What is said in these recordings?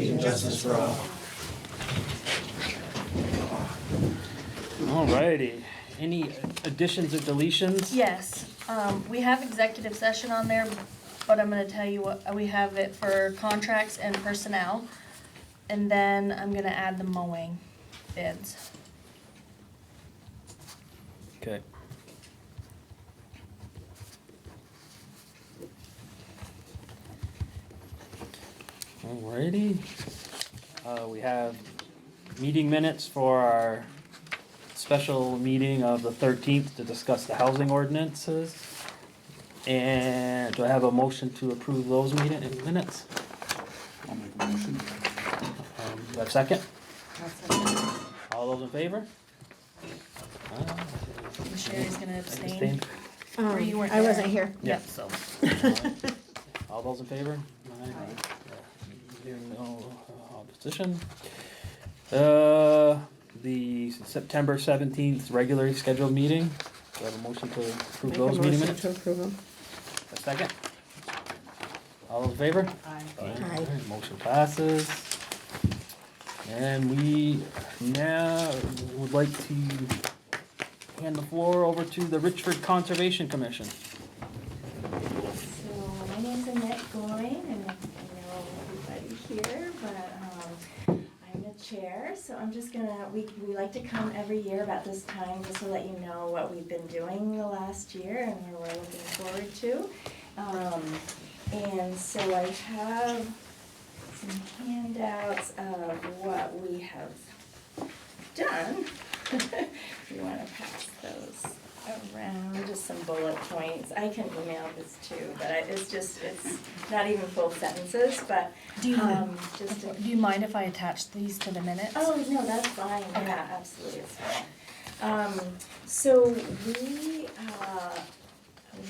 liberty and justice for all. Alrighty, any additions or deletions? Yes, we have executive session on there, but I'm gonna tell you what, we have it for contracts and personnel. And then I'm gonna add the mowing bids. Okay. Alrighty, we have meeting minutes for our special meeting of the 13th to discuss the housing ordinances. And do I have a motion to approve those minutes? I'll make a motion. Do I have a second? All those in favor? Sherry's gonna abstain. Um, Or you weren't I wasn't there. here. Yep, so. All those in favor? Aye. Hearing no opposition. The September 17th regularly scheduled meeting. Do I have a motion to approve Make a those meeting motion minutes? to approve them. A second? All those in favor? Aye. Aye. Motion passes. And we now would like to hand the floor over to the Richford Conservation Commission. So my name's Annette Goring, and I know everybody here, but I'm the chair. So I'm just gonna, we like to come every year about this time just to let you know what we've been doing the last year and where we're looking forward to. And so I have some handouts of what we have done. If you want to pass those around, just some bullet points. I can email this too, but it's not even full sentences, but Do you, just to. do you mind if I attach these to the minutes? Oh, no, that's fine, yeah, absolutely, it's fine. So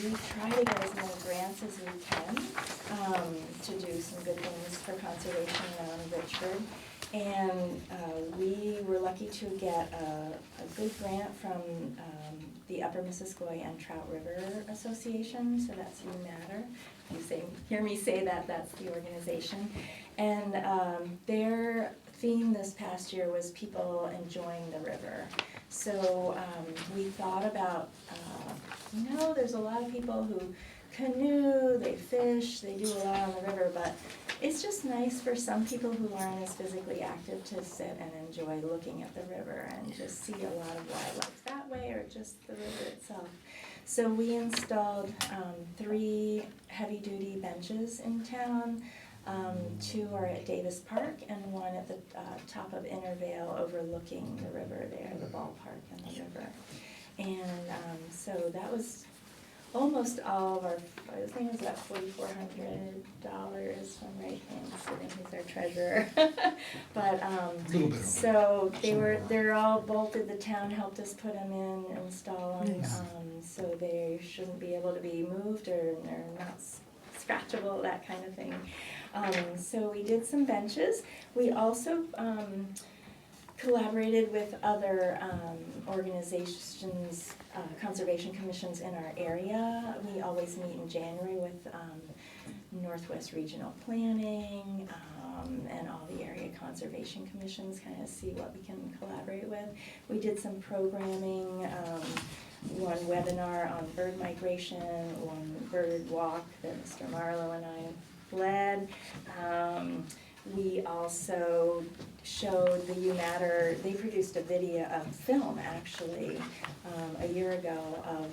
we try to get as many grants as we can to do some good things for conservation around Richford. And we were lucky to get a good grant from the Upper Missisquoi and Trout River Association, so that's UMatter. You hear me say that, that's the organization. And their theme this past year was people enjoying the river. So we thought about, there's a lot of people who canoe, they fish, they do a lot on the river, but it's just nice for some people who aren't as physically active to sit and enjoy looking at the river and just see a lot of wildlife that way, or just the river itself. So we installed 3 heavy-duty benches in town. 2 are at Davis Park and 1 at the top of Intervale overlooking the river there, the ballpark and the river. And so that was almost all of our, I think it was about $4,400 from Ray Hanson, who's our treasurer. But so they're all bolted, the town helped us put them in, install them, so they shouldn't be able to be moved, or they're not scratchable, that kind of thing. So we did some benches. We also collaborated with other organizations, conservation commissions in our area. We always meet in January with Northwest Regional Planning and all the area conservation commissions, kind of see what we can collaborate with. We did some programming, one webinar on bird migration, one bird walk that Mr. Marlowe and I led. We also showed the UMatter, they produced a film actually, a year ago of,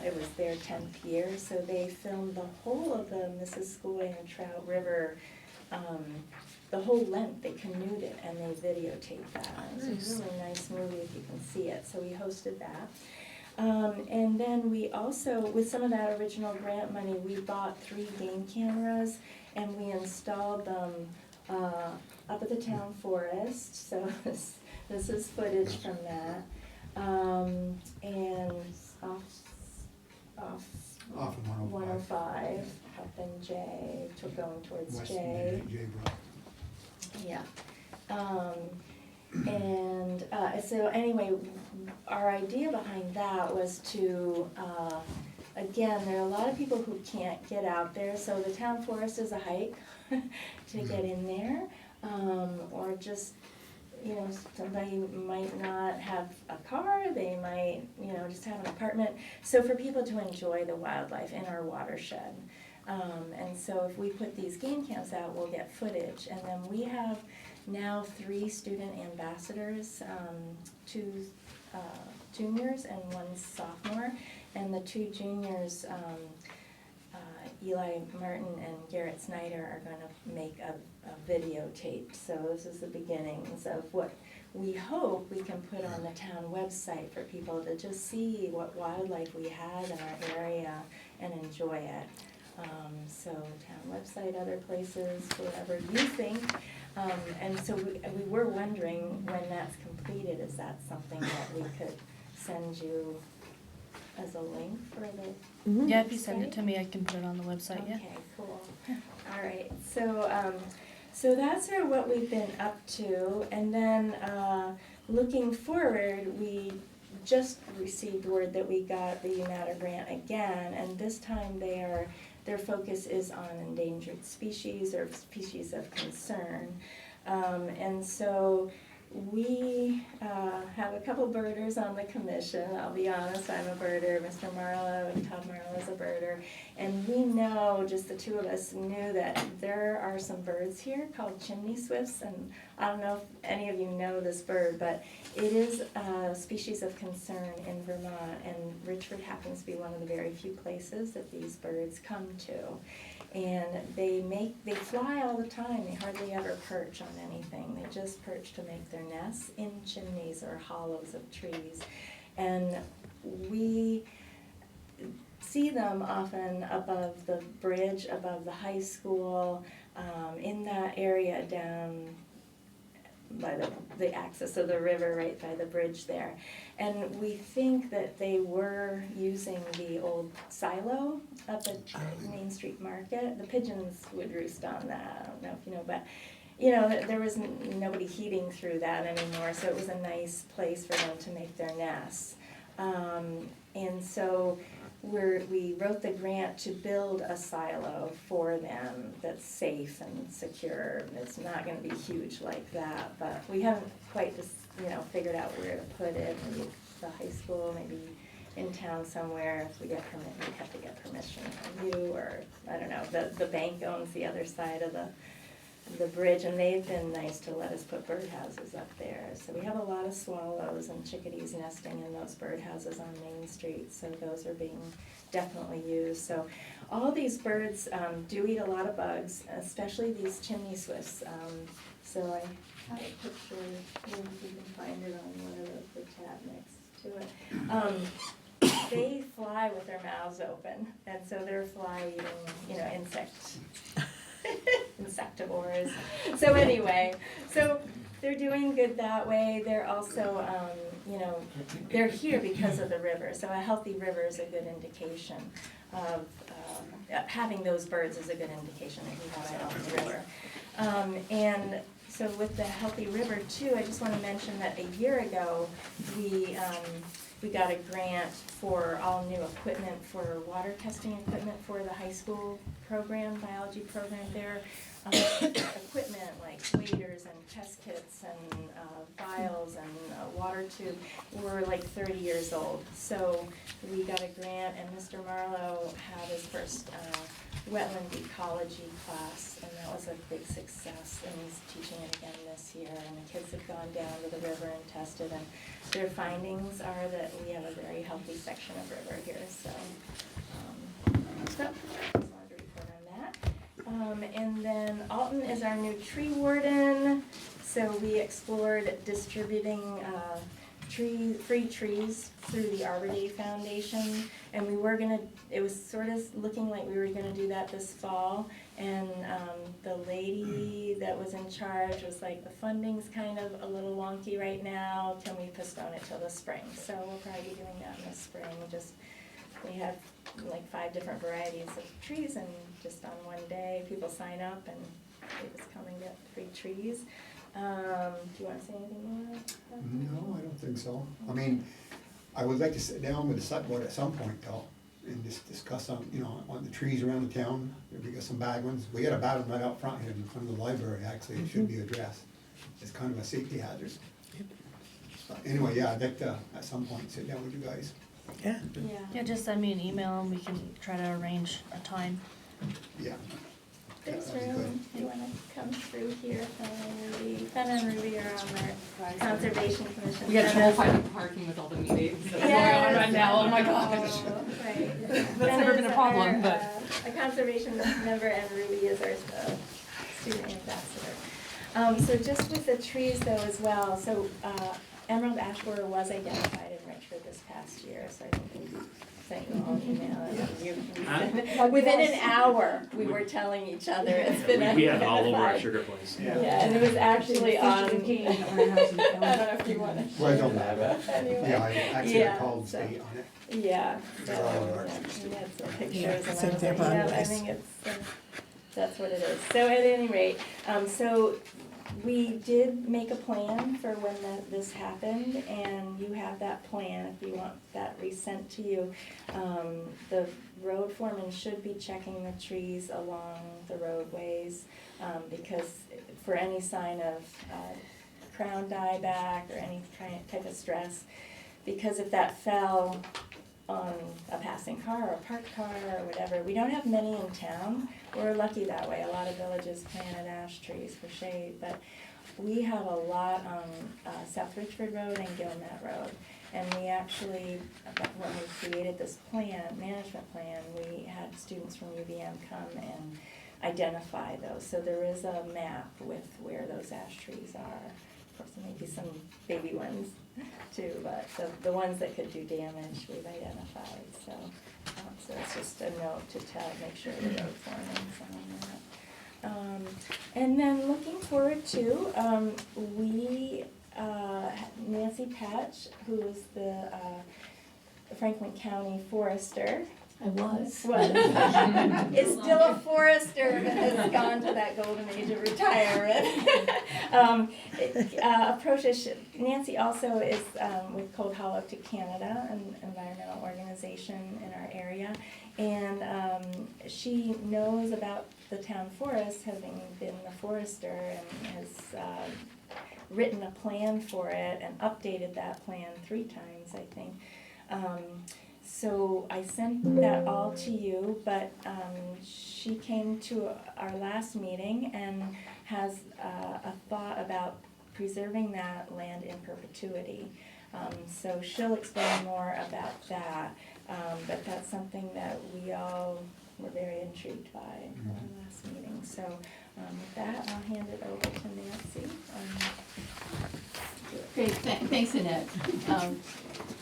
it was their 10th year, so they filmed the whole of the Missisquoi and Trout River, the whole length, they canoed it and they videotaped that. It's a really nice movie if you can see it, so we hosted that. And then we also, with some of that original grant money, we bought 3 game cameras and we installed them up at the town forest. So this is footage from that. And off 105 up in J, going towards J. Yeah. And so anyway, our idea behind that was to, again, there are a lot of people who can't get out there, so the town forest is a hike to get in there. or just, you know, somebody might not have a car, they might, you know, just have an apartment. So for people to enjoy the wildlife in our watershed. And so if we put these game cams out, we'll get footage. And then we have now 3 student ambassadors, 2 juniors and 1 sophomore. And the 2 juniors, Eli Martin and Garrett Snyder, are going to make a videotape. So this is the beginnings of what we hope we can put on the town website for people to just see what wildlife we have in our area and enjoy it. So town website, other places, wherever you think. And so we were wondering when that's completed, is that something that we could send you as a link for the Yeah, if you send it website? to me, I can put it on the website, yeah. Okay, cool. All right, so that's sort of what we've been up to. And then looking forward, we just received word that we got the UMATA grant again, and this time their focus is on endangered species or species of concern. And so we have a couple birders on the commission. I'll be honest, I'm a birder. Mr. Marlowe and Todd Marlowe is a birder. And we know, just the 2 of us knew that there are some birds here called chimney swifts. And I don't know if any of you know this bird, but it is a species of concern in Vermont. And Richford happens to be one of the very few places that these birds come to. And they fly all the time. They hardly ever perch on anything. They just perch to make their nests in chimneys or hollows of trees. And we see them often above the bridge, above the high school, in that area down by the axis of the river, right by the bridge there. And we think that they were using the old silo up at Main Street Market. The pigeons would roost on that, I don't know if you know, but you know, there was nobody heating through that anymore, so it was a nice place for them to make their nests. And so we wrote the grant to build a silo for them that's safe and secure. It's not going to be huge like that, but we haven't quite just, you know, figured out where to put it. Maybe the high school, maybe in town somewhere. If we get permission, we have to get permission from you, or I don't know. The bank owns the other side of the bridge, and they've been nice to let us put birdhouses up there. So we have a lot of swallows and chickadees nesting in those birdhouses on Main Street, so those are being definitely used. So all these birds do eat a lot of bugs, especially these chimney swifts. So I have a picture, if you can find it on one of the tab next to it. They fly with their mouths open, and so they're fly-eating, you know, insectivores. So anyway, so they're doing good that way. They're also, you know, they're here because of the river. So a healthy river is a good indication of, having those birds is a good indication that you have a healthy river. And so with the healthy river too, I just want to mention that a year ago, we got a grant for all new equipment for water testing equipment for the high school program, biology program there. Equipment like waders and test kits and vials and water tube were like 30 years old. So we got a grant, and Mr. Marlowe had his first wetland ecology class, and that was a big success, and he's teaching it again this year. And the kids have gone down to the river and tested, and their findings are that we have a very healthy section of river here. So just wanted to report on that. And then Alton is our new tree warden. So we explored distributing free trees through the Arbor Day Foundation, and we were gonna, it was sort of looking like we were gonna do that this fall, and the lady that was in charge was like, the funding's kind of a little wonky right now, can we postpone it till the spring? So we'll probably be doing that in the spring. We have like 5 different varieties of trees, and just on one day, people sign up and they just come and get free trees. Do you want to say anything more? No, I don't think so. I mean, I would like to sit down with the select board at some point though, and just discuss on, on the trees around the town. We got some bad ones. We got a bad one right out front here in front of the library, actually. It should be addressed. It's kind of a safety hazard. But anyway, yeah, I'd like to, at some point, sit down with you guys. Yeah. Yeah, just send me an email and we can try to arrange a time. Yeah. There's That'd be room, you wanna come through here, Fenna and Ruby are on their conservation commission. We got Fenna- trouble finding parking with all the meetings that's going on Yes. right now, oh my gosh. Oh, right. That's never been a problem, but. A conservation member and Ruby is our student ambassador. So just with the trees though as well, so emerald ash borer was identified in Richford this past year, so I think we sent you all an email. And within an hour, we were telling each other it's been identified. We had it all over our sugar place. Yeah, and it was actually on, I don't know if you want to. Well, I don't matter. Anyway. Yeah, I actually Yeah, called the so- state on it. Yeah, so, They're all over. yeah, we had some pictures Yeah, and I same was thing like, on yeah, the I list. think that's what it is. So at any rate, so we did make a plan for when this happened, and you have that plan if you want that resent to you. The road foreman should be checking the trees along the roadways, because for any sign of crown dieback or any type of stress, because if that fell on a passing car or a parked car or whatever, we don't have many in town. We're lucky that way. A lot of villages planted ash trees for shade, but we have a lot on South Richford Road and Gilmet Road. And we actually, when we created this plan, management plan, we had students from UVM come and identify those. So there is a map with where those ash trees are. Of course, there may be some baby ones too, but the ones that could do damage, we've identified. So it's just a note to make sure the road foreman's on that. And then looking forward to, Nancy Patch, who is the Franklin County Forester. I was. Is still a forester, but has gone to that golden age of retirement. Approached us. Nancy also is with Cold Hollow to Canada, an environmental organization in our area, and she knows about the town forest, having been the forester, and has written a plan for it and updated that plan 3 times, I think. So I sent that all to you, but she came to our last meeting and has a thought about preserving that land in perpetuity. So she'll explain more about that, but that's something that we all were very intrigued by at our last meeting. So with that, I'll hand it over to Nancy. Great, thanks Annette.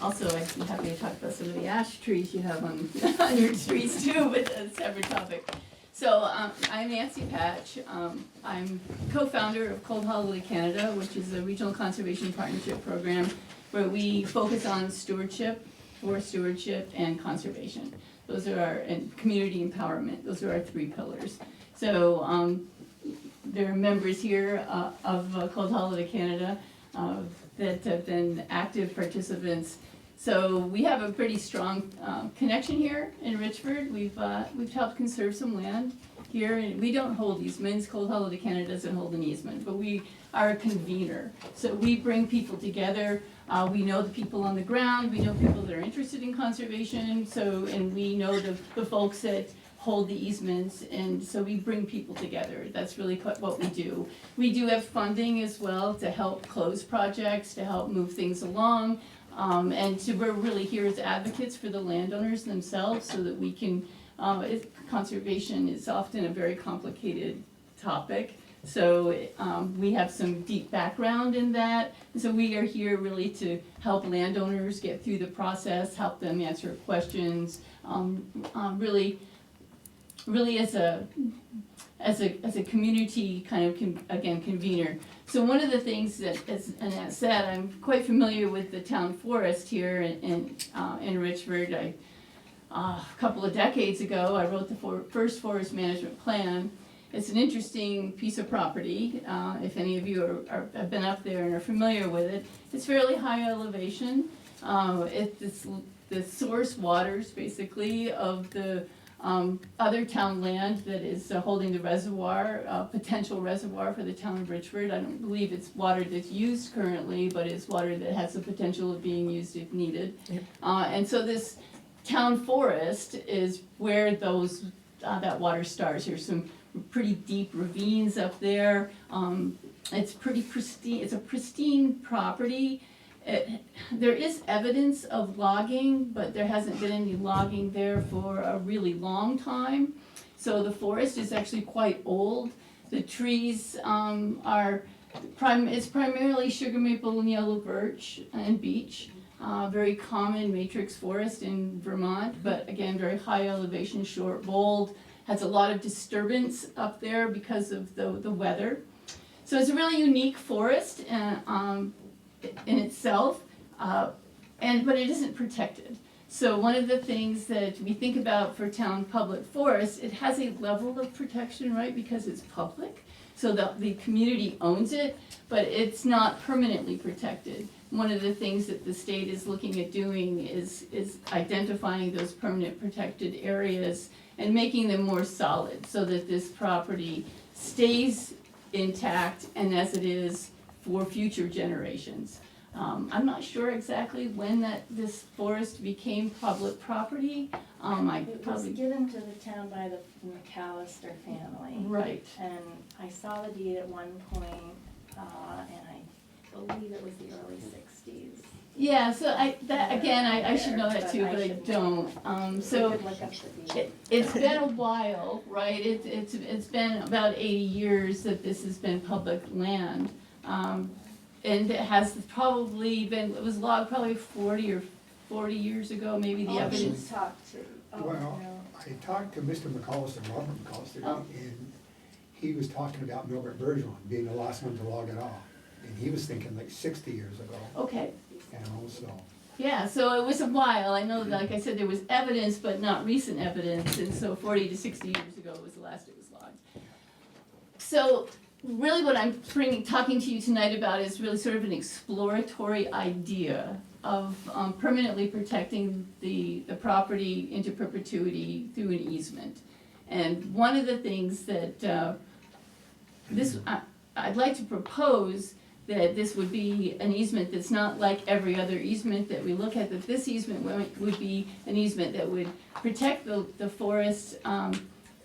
Also, I'd be happy to talk about some of the ash trees you have on your trees too, but that's a separate topic. So I'm Nancy Patch. I'm co-founder of Cold Hollow Canada, which is a regional conservation partnership program where we focus on stewardship, forest stewardship, and conservation. Those are and community empowerment. Those are our 3 pillars. So there are members here of Cold Hollow Canada that have been active participants. So we have a pretty strong connection here in Richford. We've helped conserve some land here, and we don't hold easements. Cold Hollow Canada doesn't hold an easement, but we are a convener. So we bring people together. We know the people on the ground. We know people that are interested in conservation. And we know the folks that hold the easements, and so we bring people together. That's really what we do. We do have funding as well to help close projects, to help move things along, and we're really here as advocates for the landowners themselves so that we can, conservation is often a very complicated topic. So we have some deep background in that. So we are here really to help landowners get through the process, help them answer questions, really as a community kind of convener. So one of the things that, as Annette said, I'm quite familiar with the town forest here in Richford. A couple of decades ago, I wrote the first forest management plan. It's an interesting piece of property. If any of you have been up there and are familiar with it, it's fairly high elevation. It's the source waters, basically, of the other town land that is holding the reservoir, potential reservoir for the town of Richford. I don't believe it's water that's used currently, but it's water that has the potential of being used if needed. Yep. And so this town forest is where those, that water starts. There's some pretty deep ravines up there. It's pretty pristine, it's a pristine property. There is evidence of logging, but there hasn't been any logging there for a really long time. So the forest is actually quite old. The trees it's primarily sugar maple and yellow birch and beech. Very common matrix forest in Vermont, but again, very high elevation, short, bold, has a lot of disturbance up there because of the weather. So it's a really unique forest in itself, but it isn't protected. So one of the things that we think about for town public forests, it has a level of protection, right, because it's public. So the community owns it, but it's not permanently protected. One of the things that the state is looking at doing is identifying those permanent protected areas and making them more solid so that this property stays intact and as it is for future generations. I'm not sure exactly when this forest became public property. It was given to the town by the McAllister family. Right. And I saw the deed at one point, and I believe it was the early 60s. Yeah, so I should know that too, but I don't. So We could look up the deed. it's been a while, right? It's been about 80 years that this has been public land. And it has probably been, it was logged probably 40 years ago, maybe the Oh, evidence. she's talked to, Well, no. I talked to Mr. McAllister, Robert McAllister, Oh. and he was talking about Norbert Bergeron being the last one to log it off. And he was thinking like 60 years ago, Okay, so. yeah, so it was a while. I know, like I said, there was evidence, but not recent evidence, and so 40 to 60 years ago was the last it was logged. So really what I'm talking to you tonight about is really sort of an exploratory idea of permanently protecting the property into perpetuity through an easement. And one of the things that I'd like to propose that this would be an easement that's not like every other easement that we look at, that this easement would be an easement that would protect the forest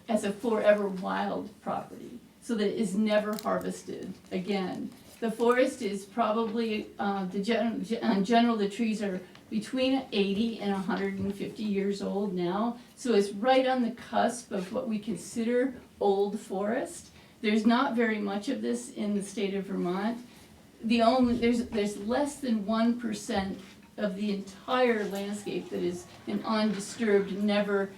as a forever wild property, so that it is never harvested again. The forest is probably, in general, the trees are between 80 and 150 years old now, so it's right on the cusp of what we consider old forest. There's not very much of this in the state of Vermont. There's less than 1% of the entire landscape that is an undisturbed, never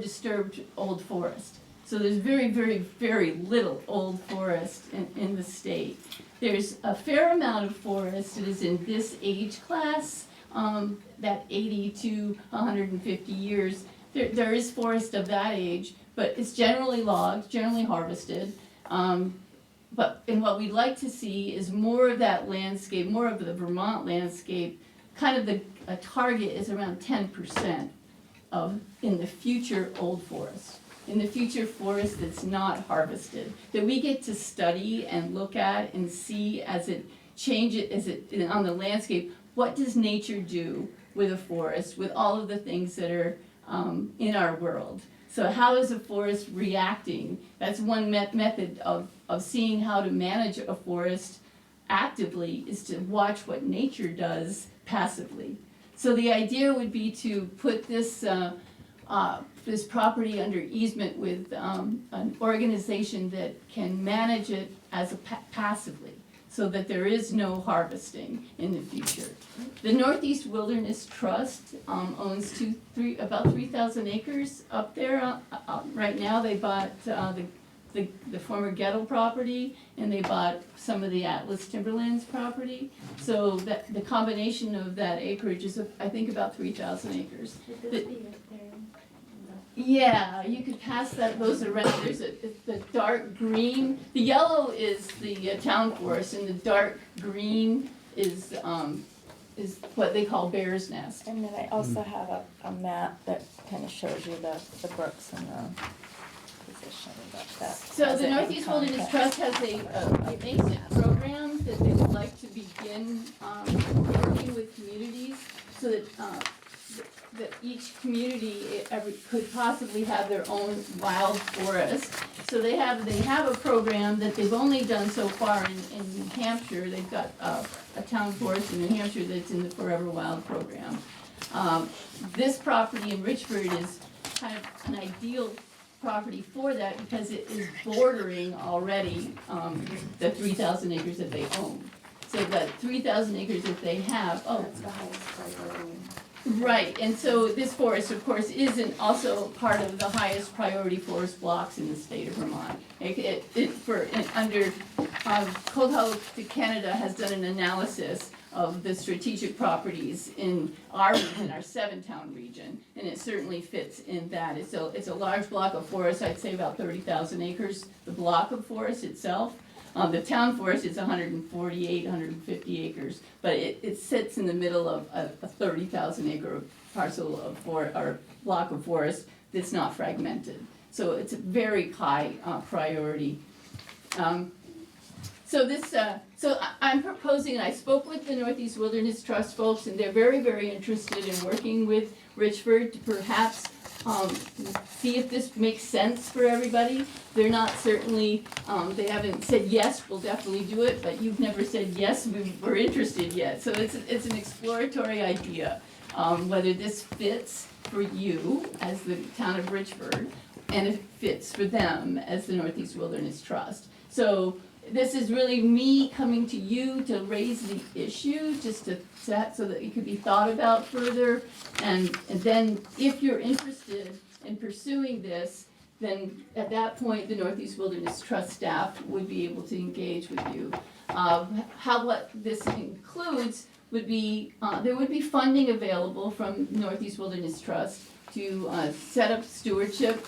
disturbed old forest. So there's very, very, very little old forest in the state. There's a fair amount of forest that is in this age class, that 80 to 150 years. There is forest of that age, but it's generally logged, generally harvested. But what we'd like to see is more of that landscape, more of the Vermont landscape. Kind of a target is around 10% in the future old forest. In the future forest that's not harvested, that we get to study and look at and see as it changes, on the landscape, what does nature do with a forest, with all of the things that are in our world. So how is a forest reacting? That's one method of seeing how to manage a forest actively, is to watch what nature does passively. So the idea would be to put this property under easement with an organization that can manage it as passively, so that there is no harvesting in the future. The Northeast Wilderness Trust owns about 3,000 acres up there. Right now, they bought the former Gettle property, and they bought some of the Atlas Timberlands property. So the combination of that acreage is, I think, about 3,000 acres. Would this be up there? Yeah, you could pass those around. There's the dark green. The yellow is the town forest, and the dark green is is what they call Bear's Nest. And then I also have a map that kind of shows you the brooks and the position of that. So has the it in Northeast Wilderness context. Trust has a basic program that they would like to begin, working with communities so that each community could possibly have their own wild forest. So they have a program that they've only done so far in New Hampshire. They've got a town forest in New Hampshire that's in the Forever Wild program. This property in Richford is kind of an ideal property for that because it is bordering already the 3,000 acres that they own. So that 3,000 acres that they have, That's the highest priority. right, and so this forest, of course, isn't also part of the highest priority forest blocks in the state of Vermont. Cold Hollow to Canada has done an analysis of the strategic properties in our 7-town region, and it certainly fits in that. It's a large block of forest, I'd say about 30,000 acres, the block of forest itself. The town forest is 148, 150 acres, but it sits in the middle of a 30,000 acre parcel or block of forest that's not fragmented. So it's a very high priority. So I'm proposing, and I spoke with the Northeast Wilderness Trust folks, and they're very, very interested in working with Richford to perhaps see if this makes sense for everybody. They're not certainly, they haven't said yes, we'll definitely do it, but you've never said yes, we're interested yet. So it's an exploratory idea, whether this fits for you as the town of Richford, and it fits for them as the Northeast Wilderness Trust. So this is really me coming to you to raise the issue, just to set so that it could be thought about further. And then if you're interested in pursuing this, then at that point, the Northeast Wilderness Trust staff would be able to engage with you. What this includes would be, there would be funding available from Northeast Wilderness Trust to set up stewardship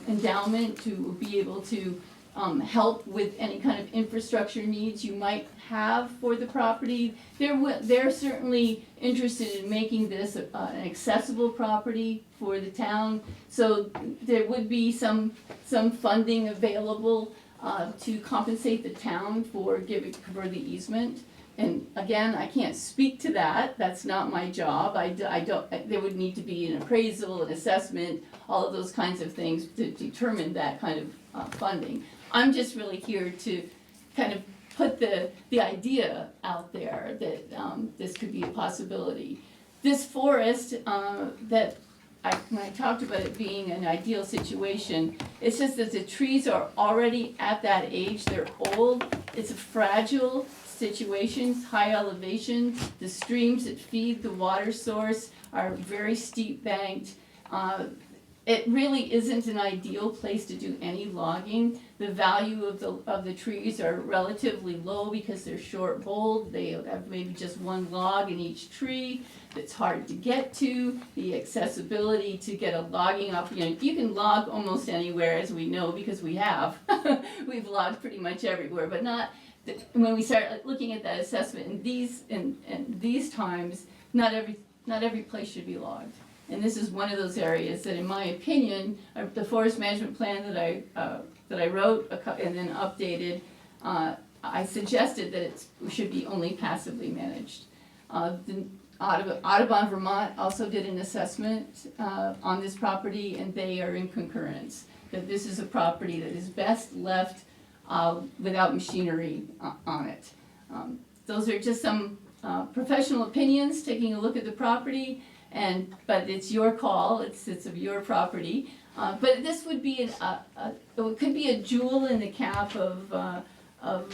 endowment to be able to help with any kind of infrastructure needs you might have for the property. They're certainly interested in making this an accessible property for the town. So there would be some funding available to compensate the town for the easement. And again, I can't speak to that. That's not my job. There would need to be an appraisal, an assessment, all of those kinds of things to determine that kind of funding. I'm just really here to kind of put the idea out there that this could be a possibility. This forest when I talked about it being an ideal situation, it's just that the trees are already at that age, they're old, it's a fragile situation, high elevation, the streams that feed the water source are very steep banked. It really isn't an ideal place to do any logging. The value of the trees are relatively low because they're short boled. They have maybe just one log in each tree that's hard to get to. The accessibility to get a logging opportunity. You can log almost anywhere, as we know, because we have. We've logged pretty much everywhere, but not when we start looking at that assessment in these times. Not every place should be logged. And this is one of those areas that, in my opinion, the forest management plan that I wrote and then updated, I suggested that it should be only passively managed. The Audubon, Vermont also did an assessment on this property, and they are in concurrence that this is a property that is best left without machinery on it. Those are just some professional opinions, taking a look at the property. But it's your call. It's of your property. But this would be it could be a jewel in the cap of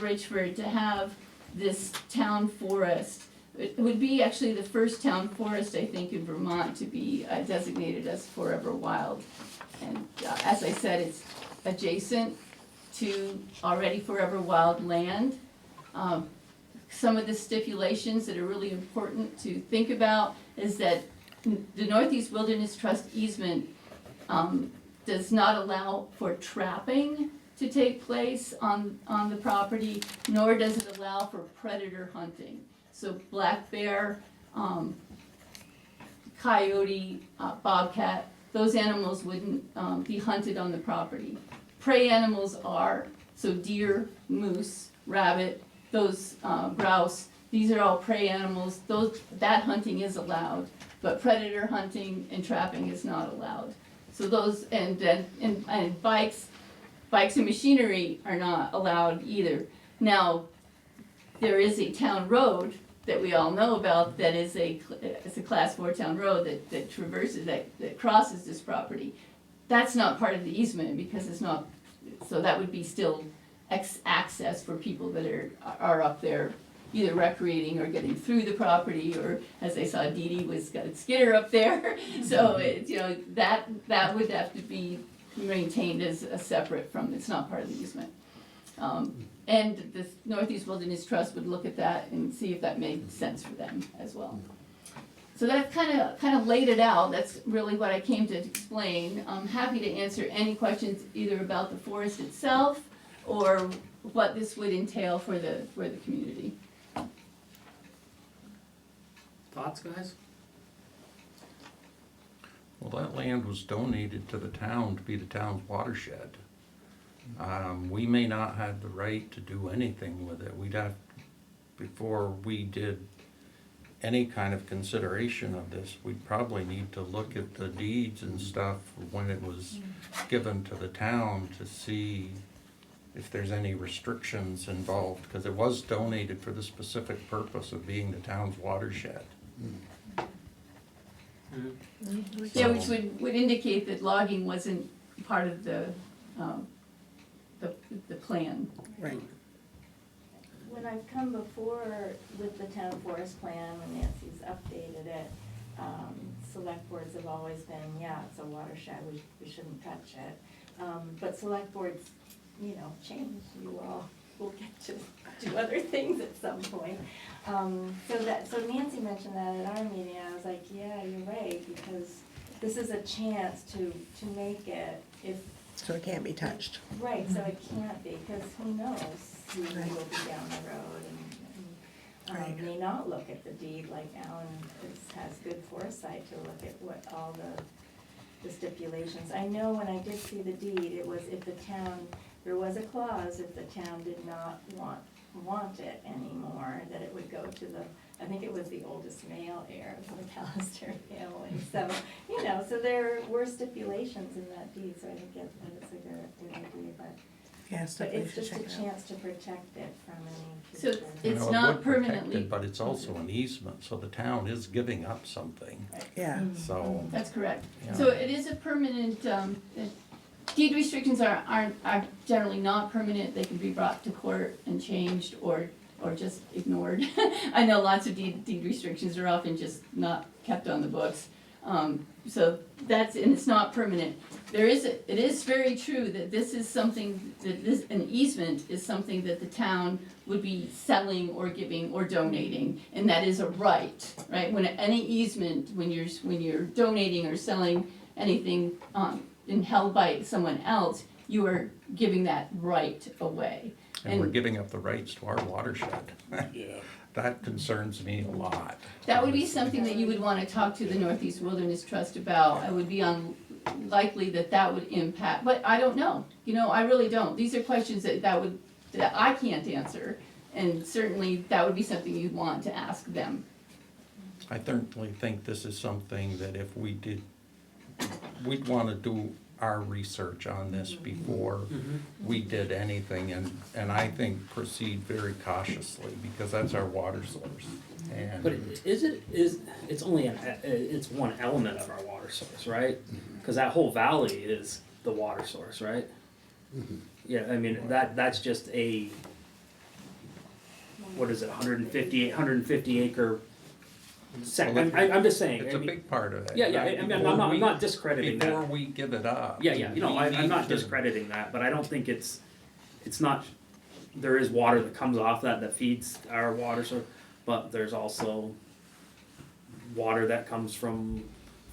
Richford to have this town forest. It would be actually the first town forest, I think, in Vermont to be designated as Forever Wild. And as I said, it's adjacent to already Forever Wild land. Some of the stipulations that are really important to think about is that the Northeast Wilderness Trust easement does not allow for trapping to take place on the property, nor does it allow for predator hunting. So black bear, coyote, bobcat, those animals wouldn't be hunted on the property. Prey animals are, so deer, moose, rabbit, those grouse, these are all prey animals. That hunting is allowed, but predator hunting and trapping is not allowed. So those, and bikes and machinery are not allowed either. Now, there is a town road that we all know about that is it's a class 4 town road that traverses, that crosses this property. That's not part of the easement because it's not, so that would be still access for people that are up there either recreating or getting through the property, or as I saw Dee Dee was got a skidder up there. So it's, you know, that would have to be maintained as a separate from, it's not part of the easement. And the Northeast Wilderness Trust would look at that and see if that made sense for them as well. So that kind of laid it out. That's really what I came to explain. I'm happy to answer any questions either about the forest itself or what this would entail for the community. Thoughts, guys? Well, that land was donated to the town to be the town's watershed. We may not have the right to do anything with it. We'd have, before we did any kind of consideration of this, we'd probably need to look at the deeds and stuff when it was given to the town to see if there's any restrictions involved, because it was donated for the specific purpose of being the town's watershed. Yeah, which would indicate that logging wasn't part of the plan. Right. When I've come before with the town forest plan, when Nancy's updated it, select boards have always been, yeah, it's a watershed, we shouldn't touch it. But select boards, you know, change, you all will get to do other things at some point. So Nancy mentioned that at our meeting, I was like, yeah, you're right, because this is a chance to make it, if. So it can't be touched. Right, so it can't be, because who knows who will be down the road and Right. may not look at the deed, like Alan has good foresight to look at what all the stipulations. I know when I did see the deed, it was if the town, there was a clause, if the town did not want it anymore, that it would go to the, I think it was the oldest male heir of the McAllister family. So, you know, so there were stipulations in that deed, so I think that it's a good idea, but Yes, but definitely it's should just check a it out. chance to protect it from any So future. it's You know, it not would protect permanently- it, but it's also an easement, so the town is giving up something, Yeah, so. That's correct. Yeah. So it is a permanent, deed restrictions are generally not permanent. They can be brought to court and changed or just ignored. I know lots of deed restrictions are often just not kept on the books. So that's, and it's not permanent. It is very true that this is something, an easement is something that the town would be selling or giving or donating, and that is a right, right? When any easement, when you're donating or selling anything, and held by someone else, you are giving that right away. And we're giving up the rights to our watershed. Yeah. That concerns me a lot. That would be something that you would want to talk to the Northeast Wilderness Trust about. It would be unlikely that would impact, but I don't know. You know, I really don't. These are questions that I can't answer, and certainly that would be something you'd want to ask them. I certainly think this is something that if we did, we'd want to do our research on this before we did anything, and I think proceed very cautiously, because that's our water source. But And it's only it's one element of our water source, right? Because that whole valley is the water source, right? Yeah, I mean, that's just a, what is it, 150 acre I'm just saying. it's I a mean, big part of it. Yeah, I mean, I'm not discrediting that. Before we give it up. Yeah, you know, we I'm not need to- discrediting that, but I don't think it's not, there is water that comes off that feeds our water source, but there's also water that comes from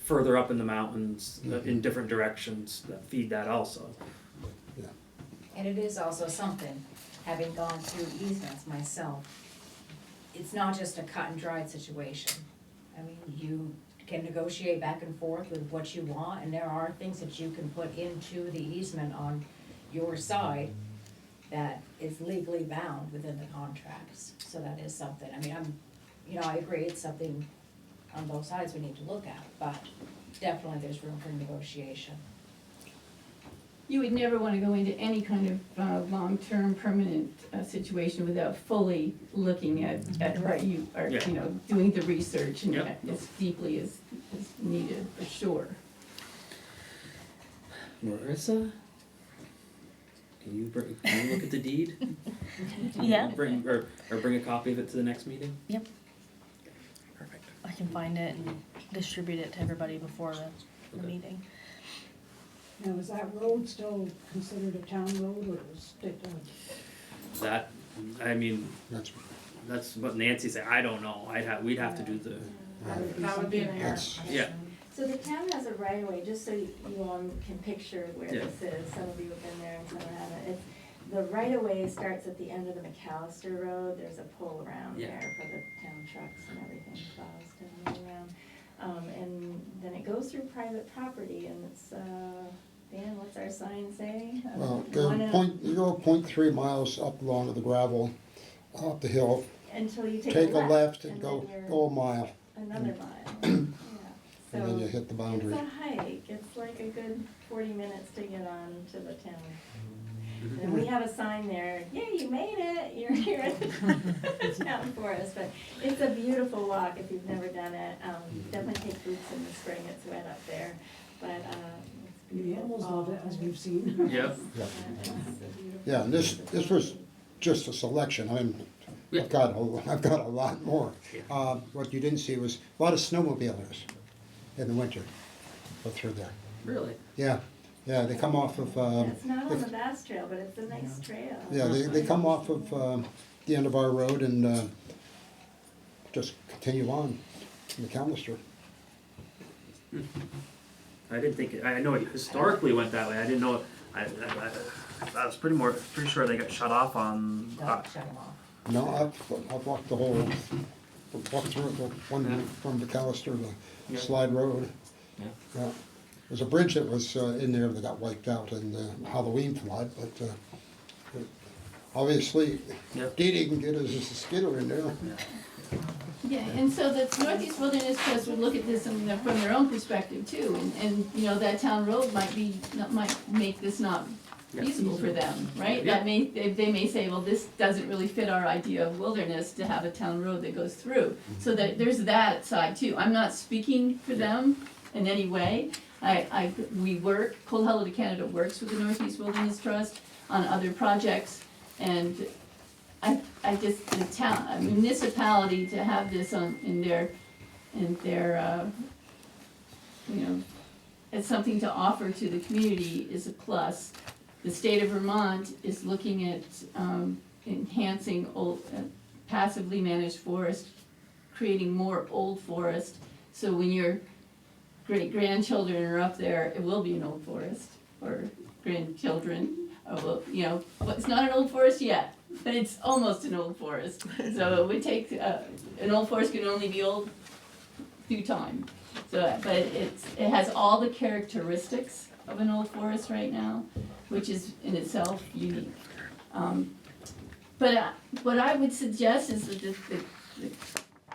further up in the mountains, in different directions, that feed that also. And it is also something, having gone through easements myself, it's not just a cut and dried situation. I mean, you can negotiate back and forth with what you want, and there are things that you can put into the easement on your side that is legally bound within the contracts, so that is something, I mean, I agree, it's something on both sides we need to look at, but definitely there's room for negotiation. You would never wanna go into any kind of long-term permanent situation without fully looking at what you are, Yeah. you know, doing the research and Yep. as deeply as needed, for sure. Marissa? Can you look at the deed? Yeah. Bring, or bring a copy of it to the next meeting? Yep. Perfect. I can find it and distribute it to everybody before the Okay. meeting. Now, is that road still considered a town road or is it, That, I mean, That's, that's what Nancy said, I don't know, we'd have to do the, that would be an error? that's, yeah, So the town has a right of way, just so you all can picture where Yeah. this is, some of you have been there and some haven't. It's, the right of way starts at the end of the McAllister Road, there's a pull around Yeah. there for the town trucks and everything, plows down and around. And then it goes through private property and it's, Dan, what's our sign say? Well, you go 0.3 miles up along the gravel, up the hill, Until you take take a left and then go you're a mile, another mile, yeah. and then you So hit the boundary. it's a hike, it's like a good 40 minutes to get on to the town. And we have a sign there, yeah, you made it, you're here at the town forest, but it's a beautiful walk if you've never done it. Definitely take boots in the spring, it's wet up there, but, it's The beautiful. animals love it, as we've seen. yep, Yeah. It's a beautiful- Yeah, and this was just a selection, I mean, Yeah. I've got a lot more. What you didn't see was a lot of snowmobilers in the winter, go through there. really, Yeah, they come off of, It's not on the Bass Trail, but it's a nice trail. yeah, they come off of, the end of our road and, just continue on to McAllister. I didn't think, I know it historically went that way, I didn't know, I was pretty sure they got shut off on, Don't shut them off. No, I've walked the whole, walked through the one Yeah. from McAllister, the Yeah. slide road. Yeah. Yeah. There's a bridge that was in there that got wiped out in the Halloween flood, but obviously Yeah. Dee Dee can get us a skidder in there. Yeah, and so the Northeast Wilderness Trust would look at this from their own perspective too, and, you know, that town road might make this not Yeah. feasible for them, right? Yeah. That they may say, well, this doesn't really fit our idea of wilderness to have a town road that goes through. So that, there's that side too. I'm not speaking for them in any way. We work, Cold Hollow to Canada works with the Northeast Wilderness Trust on other projects, and I just, the town, a municipality to have this in their, you know, as something to offer to the community is a plus. The state of Vermont is looking at, enhancing passively managed forest, creating more old forest. So when your great-grandchildren are up there, it will be an old forest, or grandchildren, you know, but it's not an old forest yet, but it's almost an old forest. So it would take, an old forest can only be old through time. So, but it has all the characteristics of an old forest right now, which is in itself unique. But what I would suggest is that the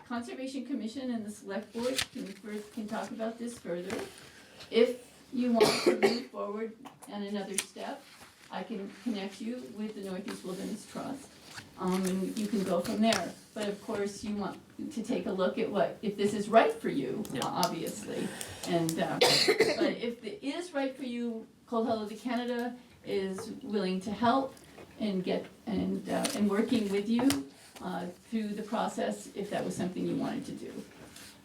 Conservation Commission and the Select Board can talk about this further. If you want to move forward on another step, I can connect you with the Northeast Wilderness Trust, and you can go from there. But of course, you want to take a look at if this is right for you, Yeah. obviously. And, but if it is right for you, Cold Hollow to Canada is willing to help and and working with you through the process if that was something you wanted to do.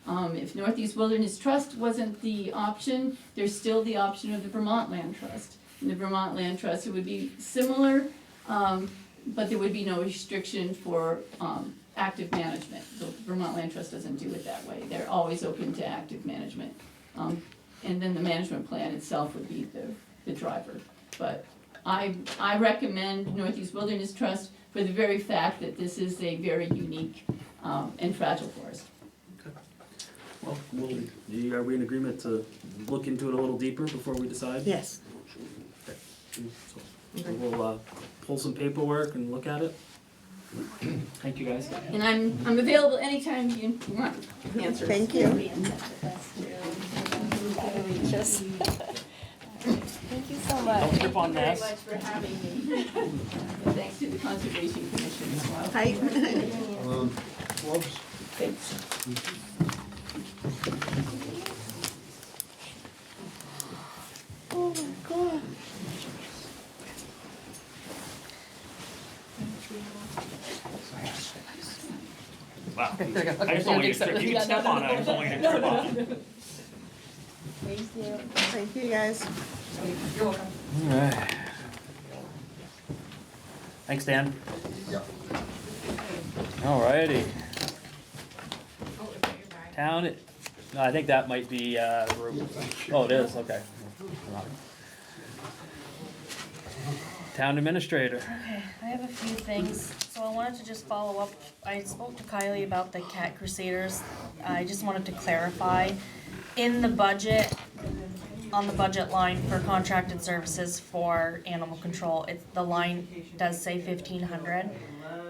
If Northeast Wilderness Trust wasn't the option, there's still the option of the Vermont Land Trust. In the Vermont Land Trust, it would be similar, but there would be no restriction for active management. The Vermont Land Trust doesn't do it that way. They're always open to active management. And then the management plan itself would be the driver. But I recommend Northeast Wilderness Trust for the very fact that this is a very unique and fragile forest. Well, are we in agreement to look into it a little deeper before we decide? Yes. So we'll pull some paperwork and look at it. Thank you, guys. And I'm available anytime you want answers. Thank you. Thank you so Don't much. trip on Thank you this. very much for having me. And thanks to the Conservation Commission as well. Hi. Gloves? Thanks. Oh my God. Wow. Okay, there you go. I just don't want you to trip. You can step on it, I just don't want you to trip on it. Thank you, guys. Alright. Thanks, Dan. Alrighty. Town, no, I think that might be, oh, it is, okay. Town administrator. Okay, I have a few things, so I wanted to just follow up, I spoke to Kylie about the Cat Crusaders, I just wanted to clarify, in the budget, on the budget line for contracted services for animal control, the line does say 1,500,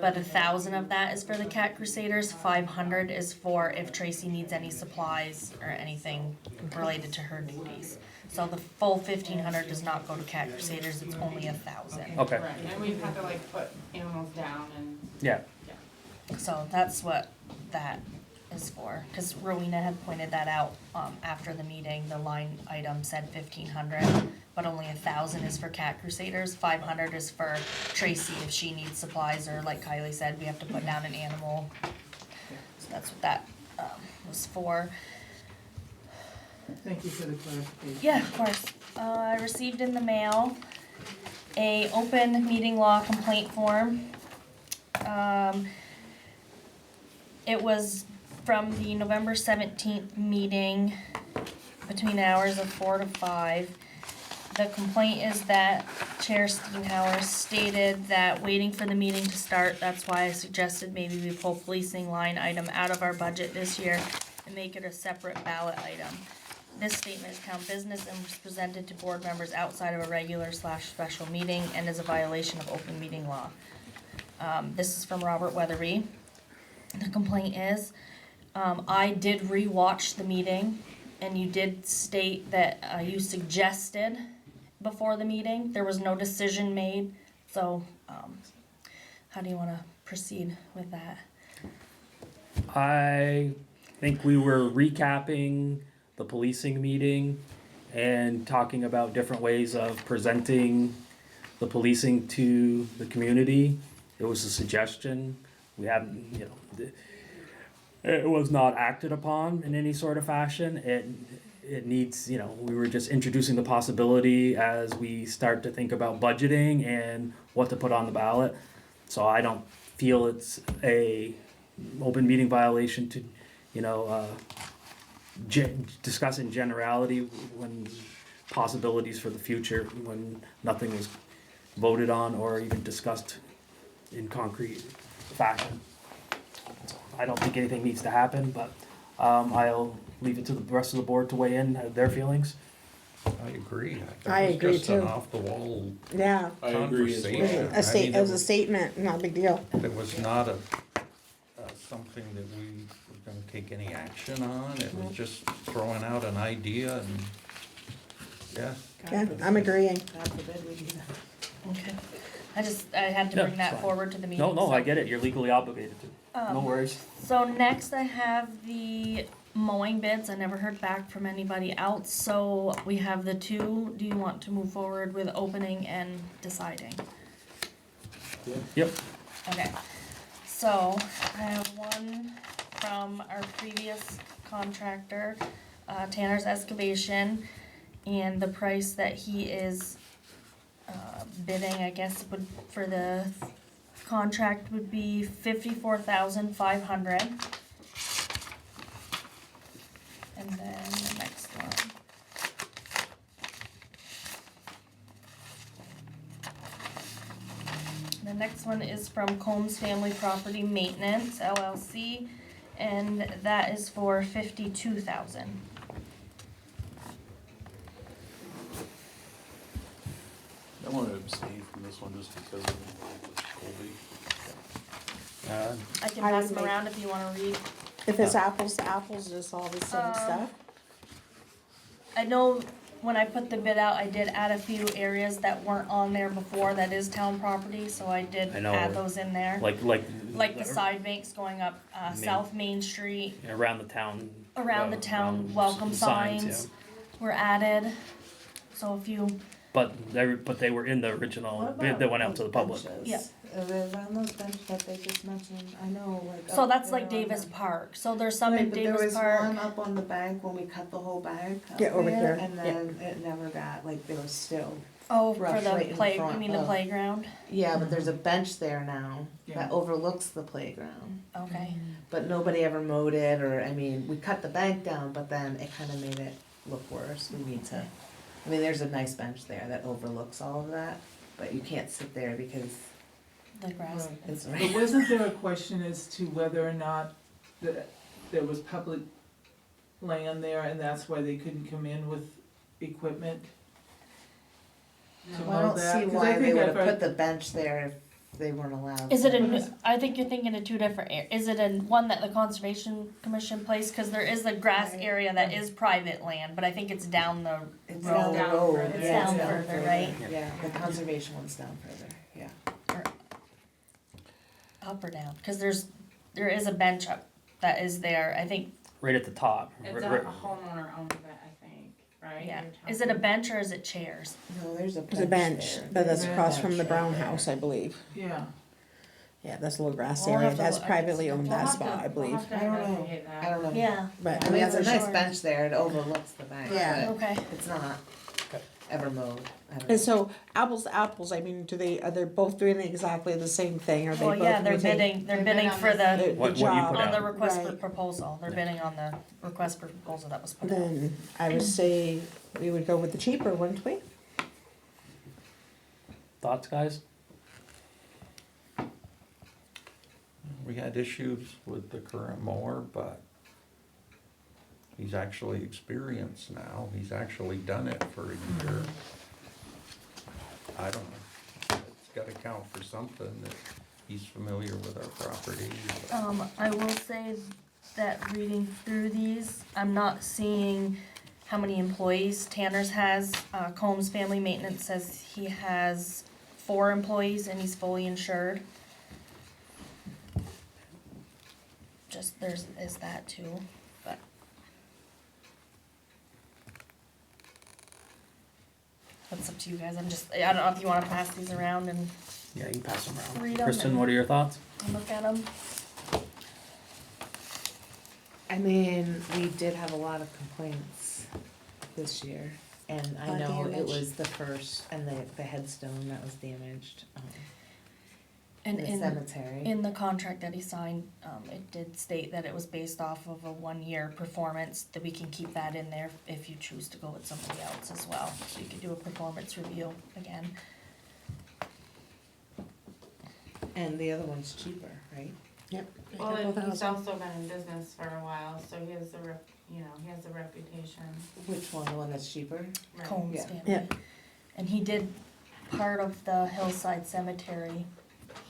but 1,000 of that is for the Cat Crusaders, 500 is for if Tracy needs any supplies or anything related to her duties. So the full 1,500 does not go to Cat Crusaders, it's only 1,000. Okay, Right, and we've had to like put animals down and. yeah, So that's what that is for, cause Rowena had pointed that out, after the meeting, the line item said 1,500, but only 1,000 is for Cat Crusaders, 500 is for Tracy if she needs supplies, or like Kylie said, we have to put down an animal. So that's what that, was for. Thank you for the clarification. Yeah, of course. I received in the mail a open meeting law complaint form. It was from the November 17th meeting between the hours of 4 to 5. The complaint is that Chair Steenhauer stated that waiting for the meeting to start, that's why I suggested maybe we pull policing line item out of our budget this year and make it a separate ballot item. This statement is town business and was presented to board members outside of a regular/special meeting and is a violation of open meeting law. This is from Robert Weatherby. The complaint is, I did rewatch the meeting and you did state that, you suggested before the meeting, there was no decision made, so, how do you wanna proceed with that? I think we were recapping the policing meeting and talking about different ways of presenting the policing to the community. It was a suggestion, we haven't, you know, it was not acted upon in any sort of fashion. It needs, you know, we were just introducing the possibility as we start to think about budgeting and what to put on the ballot. So I don't feel it's a open meeting violation to, you know, discuss in generality when possibilities for the future, when nothing was voted on or even discussed in concrete fashion. So I don't think anything needs to happen, but I'll leave it to the rest of the board to weigh in their feelings. I agree. I agree, It was just an too. off-the-wall Yeah. conversation. It was a statement, not a big deal. It was not something that we were gonna take any action on, it was just throwing out an idea and, yeah. Yeah, I'm agreeing. God forbid we do that. Okay. I had to No, bring it's that fine. forward to the meeting. No, so- I get it, you're legally obligated to, no worries. So next I have the mowing bids. I never heard back from anybody else, so we have the two. Do you want to move forward with opening and deciding? Yep, Okay, so I have one from our previous contractor, Tanner's Excavation, and the price that he is bidding, I guess, would, for the contract would be 54,500. And then the next one. The next one is from Combs Family Property Maintenance LLC, and that is for 52,000. I want to abstain from this one just because of Colby. I can I pass would them make- around if you wanna read. If it's apples to apples, it's all the same stuff. I know when I put the bid out, I did add a few areas that weren't on there before, that is town property, so I did I know. add those in there. Like Like the side banks going up, South Main Street, around the town. around the town, welcome signs were added. So if you, But they were in the original bid that went out to the public. Yeah. Are they around those benches that they just mentioned? I know, like. so up that's there like on Davis the- Park, so there's some Right, in but Davis there was Park. one up on the bank when we cut the whole bank up Yeah, over there, here, and yeah. then it never got, like, there was still. Oh, for brush the right in play, you front mean the of- playground? Yeah, but there's a bench there now Yeah. that overlooks the playground. Okay. But nobody ever mowed it, or, I mean, we cut the bank down, but then it kinda made it look worse. We need to, I mean, there's a nice bench there that overlooks all of that, but you can't sit there because The grass. it's But right. wasn't there a question as to whether or not there was public land there and that's why they couldn't come in with equipment? To Well, I mow don't that? see 'Cause why I they think would I've have heard- put the bench there if they weren't allowed. Is it to. a new, I think you're thinking of two different is it a one that the Conservation Commission placed? Cause there is a grass Right. area that is private land, but I think it's down the It's road. down the Down road. further. It's Yeah, down further, right? Yeah, the conservation one's down further, yeah. Up or down, cause there is a bench up that is there, I think, Right at the top. It's Right- a right- homeowner owns it, I think, right? yeah. You're Is it a talking- bench or is it chairs? No, there's a bench There's a bench, there. but that's There's a across from the bench Brown right there. House, I believe. Yeah. Yeah, that's a little grass We'll area. have to That's look- privately owned, We'll that have to- spot, I we'll believe. have to I don't know. investigate that. I don't know. Yeah. But I mean, it's a nice Sure. bench there, it overlooks the bank, Yeah. but Okay. it's not ever mowed. I don't And know. so apples to apples, I mean, are they both doing exactly the same thing? Are they Well, both? yeah, they're using bidding, they're They bidding bid on for this- the, the What you job? put on the out. request for Right. proposal, they're bidding on the request for proposal that was put out. Then I would say we would go with the cheaper, wouldn't we? Thoughts, guys? We had issues with the current mower, but he's actually experienced now. He's actually done it for a year. I don't know. It's gotta count for something that he's familiar with our property. I will say that reading through these, I'm not seeing how many employees Tanner's has. Combs Family Maintenance says he has 4 employees and he's fully insured. Just is that too, but. That's up to you guys, I don't know if you wanna pass these around and Yeah, you can pass them around. Read 'em Kristen, and- what are your thoughts? look at them. I mean, we did have a lot of complaints this year, and I know it Damage. was the first, and the headstone that was damaged, And in the cemetery. in the contract that he signed, it did state that it was based off of a 1-year performance, that we can keep that in there if you choose to go with somebody else as well. So you could do a performance review again. And the other one's cheaper, right? Yep. Well, and he's also been in business for a while, so he has he has a reputation. Which one, the one that's cheaper? Right. Combs Yeah. family. Yeah. And he did part of the Hillside Cemetery.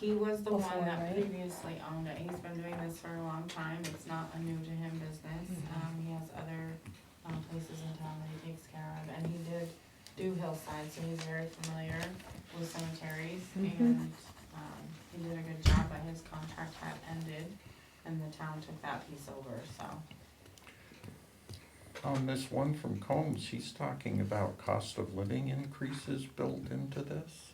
He was the Before, one that right? previously owned it. He's been doing this for a long time. It's not a new to him business. He has other places in town that he takes care of, and he did do Hillside, so he's very familiar with cemeteries. And he did a good job, but his contract had ended, and the town took that piece over. So On this one from Combs, he's talking about cost of living increases built into this.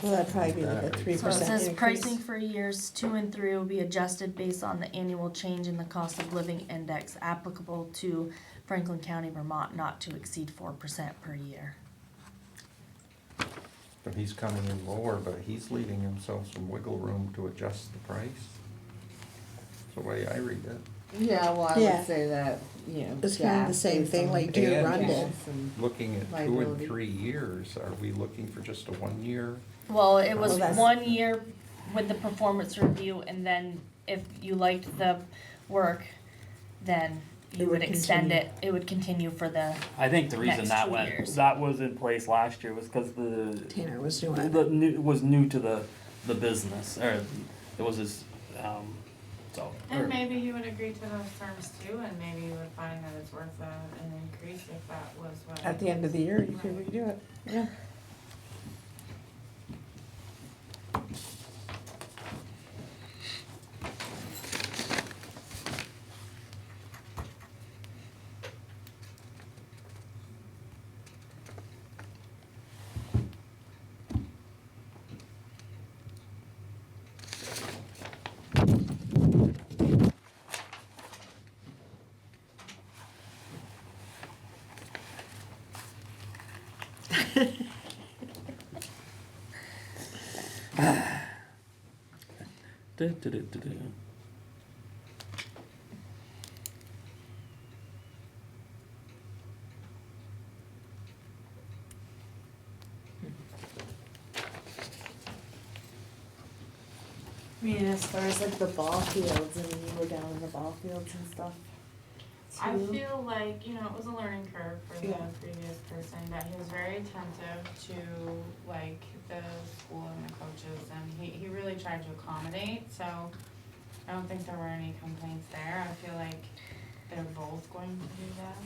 Well, that'd probably be like a So it 3% So it says increase. pricing for years 2 and 3 will be adjusted based on the annual change in the cost of living index applicable to Franklin County, Vermont, not to exceed 4% per year. So he's coming in lower, but he's leaving himself some wiggle room to adjust the price. That's the way I read it. Yeah, well, I Yeah. would say that, you know. It's kind of the gas same based thing on like Deer And Run he's did. gas and- Looking at 2 Liability. and 3 years, are we looking for just a 1 year? Well, it was Well, that's- 1 year with the performance review and then if you liked the work, then It you would would extend continue. it, it would continue for the, I think the reason Next that 2 went, years. that was in place last year was because Tanner was doing it. the new, was new to the business, or it was his, so. And or- maybe he would agree to those terms too, and maybe he would find that it's worth an increase if that was what. At the end of the year, you could redo it, yeah. Du-du-du-du-du. I mean, as far as like the ball fields, and you were down in the ball fields and stuff. I too. feel like, it was a learning curve for the Yeah. previous person, but he was very attentive to like the school and the coaches, and he really tried to accommodate, so I don't think there were any complaints there. I feel like they're both going to do that.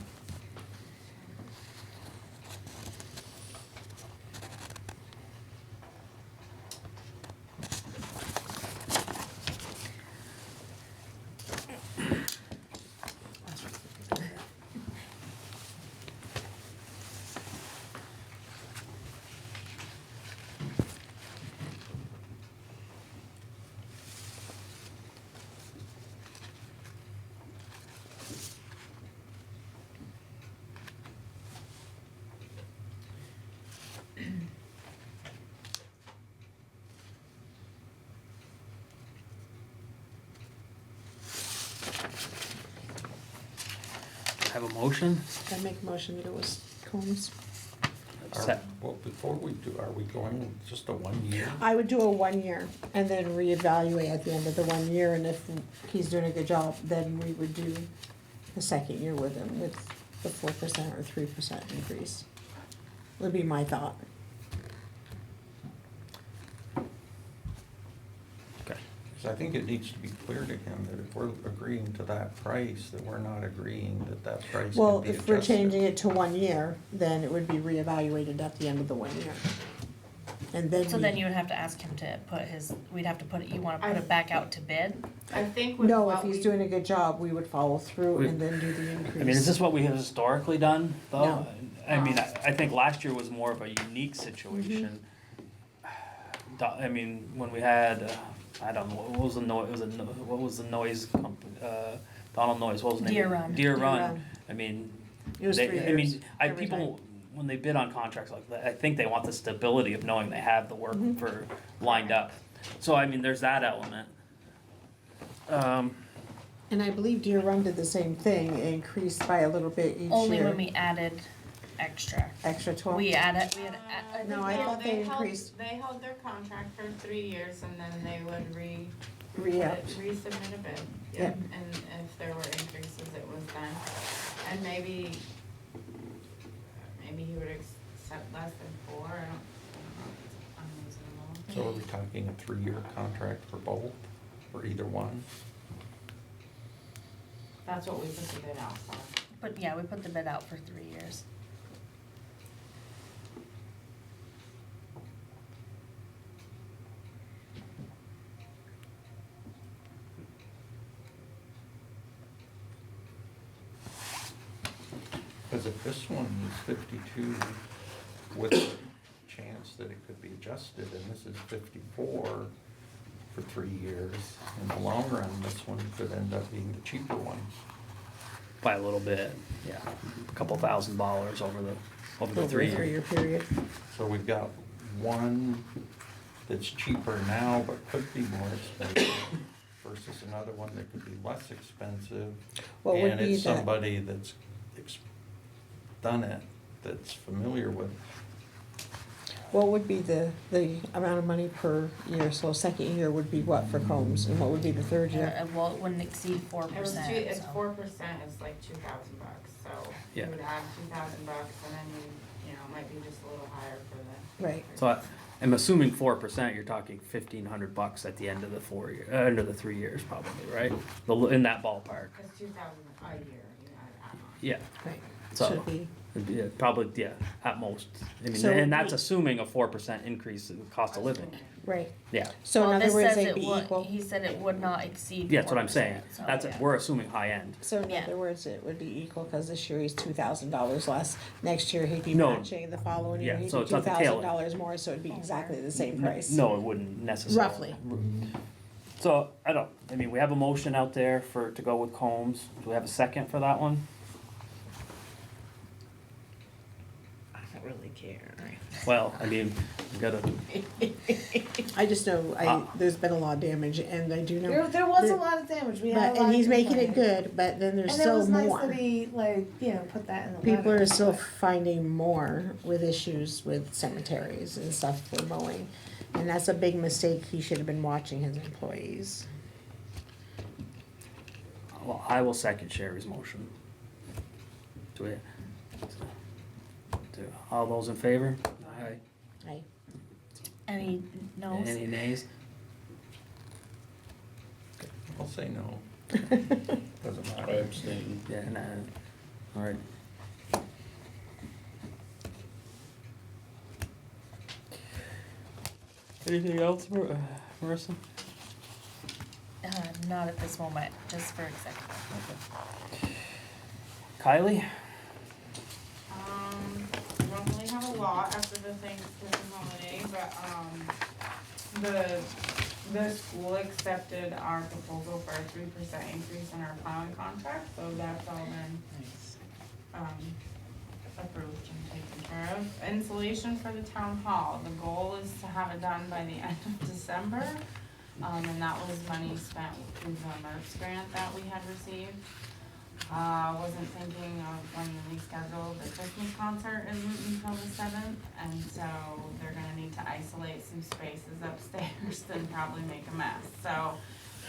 Have a motion? I make a motion that it was Combs. Set. Well, before we do, are we going just a 1 year? I would do a 1 year and then reevaluate at the end of the 1 year, and if he's doing a good job, then we would do the second year with him with the 4% or 3% increase. Would be my thought. Okay. Because I think it needs to be clear to him that if we're agreeing to that price, that we're not agreeing that that price Well, can be adjusted. if we're changing it to 1 year, then it would be reevaluated at the end of the 1 year. And then so then we, you would have to ask him to put his, we'd have to put it, you wanna put it back out to bid? I think with no, what if he's we- doing a good job, we would follow through We- and then do the increase. I mean, is this what we have historically done, though? No. I mean, I think last year was more of a unique situation. I mean, when we had, I don't know, what was the noise, what was the noise company, Donald Noise, what was the name? Deer Run. Deer Deer Run, Run. I mean, It was they, 3 I years, mean, every people, when they bid on contracts like that, I think they want the stability of knowing they have the work for, lined up. So, I mean, there's that element. And I believe Deer Run did the same thing, it increased by a little bit each year. Only when we added extra. Extra 12? We added, we had, I No, think I they- thought they held- increased. They held their contract for 3 years and then they would Re-up. resubmit a bid. Yep. And if there were increases, it was done. And maybe he would accept less than 4, I don't know, it's unreasonable. So are we talking a 3-year contract for both, or either one? That's what we put the bid out for. but yeah, we put the bid out for 3 years. Because if this one is 52 with a chance that it could be adjusted, and this is 54 for 3 years, in the long run, this one could end up being the cheaper one. By a little bit, yeah, a couple $1,000 over the Over a 3 years. 3-year period. So we've got one that's cheaper now but could be more expensive versus another one that could be less expensive. What would And be it's the- somebody that's done it, that's familiar with. What would be the amount of money per year? So second year would be what for Combs, and what would be the third year? Well, it wouldn't exceed 4%. It's so. 4%, it's like $2,000, so you Yeah. would add $2,000 and then you know, it might be just a little higher for the. Right. So I'm assuming 4%, you're talking $1,500 at the end of the 4 year, end of the 3 years probably, right? In that ballpark. It's 2,000 a year, you add on. Yeah, Right. so, Should be. yeah, probably, yeah, at most. I mean, So and that's we- assuming a 4% increase in cost of living. Right. Yeah, So Well, in this other words, says they'd it be would- equal. He said it would not exceed 4%. yeah, that's what I'm saying. so, That's, yeah. we're assuming high end. So in Yeah. other words, it would be equal, cause this year he's $2,000 less. Next year he'd be No. matching, the following year Yeah, he'd so be it's not the tail end. $2,000 more, so it'd be exactly the same price. No, it wouldn't necessarily. Roughly. So, I mean, we have a motion out there to go with Combs. Do we have a second for that one? I don't really care. Well, I mean, we gotta, I just know, there's been a lot of damage, and I do know. There was a there- lot of damage, we had a But, lot and of he's making it complaints. good, but then there's And it still was nice more. that he, like, you know, put that in the People letter. are still finding more with issues with cemeteries and stuff for mowing. And that's a big mistake, he should have been watching his employees. well, I will second Sherry's motion. Do we? All those in favor? Aye. Right? Any no's? Any nays? I'll say no. Doesn't I matter. abstain. Yeah, nah, all right. Anything else, Marissa? Not at this moment, just for executive. Kylie? We don't really have a lot after the Thanksgiving holiday, but, the school accepted our proposal for a 3% increase in our plowing contract, so that's all been, approved and taken care of. Insulation for the town hall, the goal is to have it done by the end of December. And that was money spent through the MERS grant that we had received. Wasn't thinking of when we scheduled the Christmas concert isn't until the 7th, and so they're gonna need to isolate some spaces upstairs and probably make a mess. So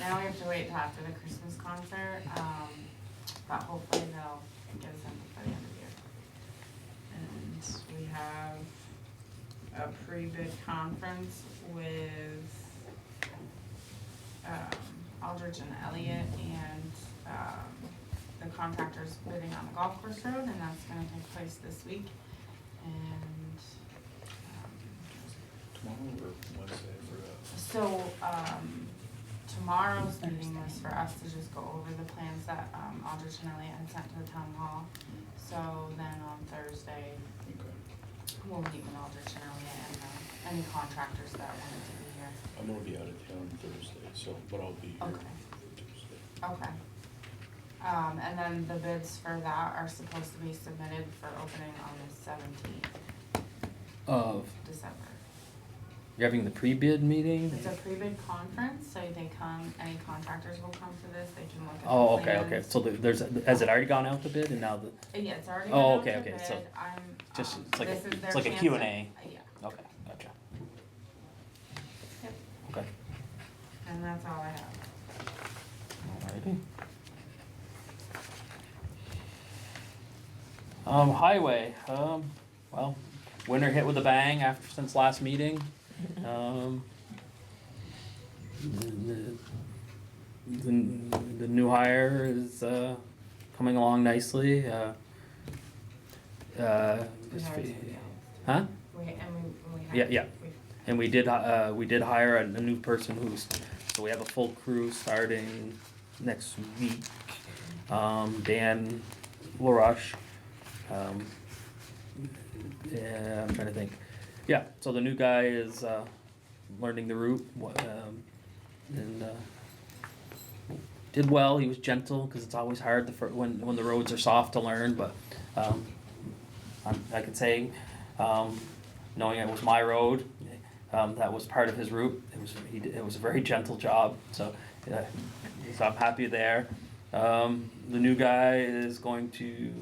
now we have to wait till after the Christmas concert, but hopefully they'll get us in by the end of the year. And we have a pre-bid conference with Aldridge and Elliott and the contractors bidding on the golf course road, and that's gonna take place this week. And Tomorrow or Wednesday, I forgot. so tomorrow's meeting was for us to just go over the plans that Aldridge and Elliott had sent to the town hall. So then on Thursday, Okay. we'll meet with Aldridge and Elliott and any contractors that wanted to be here. I'm gonna be out of town Thursday, so, but I'll be here Okay. Tuesday. Okay. And then the bids for that are supposed to be submitted for opening on the 17th Of, December. you're having the pre-bid meeting? It's a pre-bid conference, so they come, any contractors will come to this, they can look at the Oh, plans. okay, so has it already gone out to bid and now Yeah, it's already Oh, been out okay, to okay, bid, so I'm, just, this is it's like a their Q&A. chance to- Yeah, Okay, gotcha. Yep. Okay. and that's all I have. Alrighty. Highway, well, winter hit with a bang since last meeting. The new hire is, coming along nicely, We just hired be- somebody huh? else. We hired. Yeah. And we did hire a new person so we have a full crew starting next week. Dan LaRush. Yeah, I'm trying to think. Yeah, so the new guy is, learning the route, and, did well. He was gentle, cause it's always hard when the roads are soft to learn, but, I could say, knowing it was my road, that was part of his route. It was a very gentle job, so I'm happy there. The new guy is going to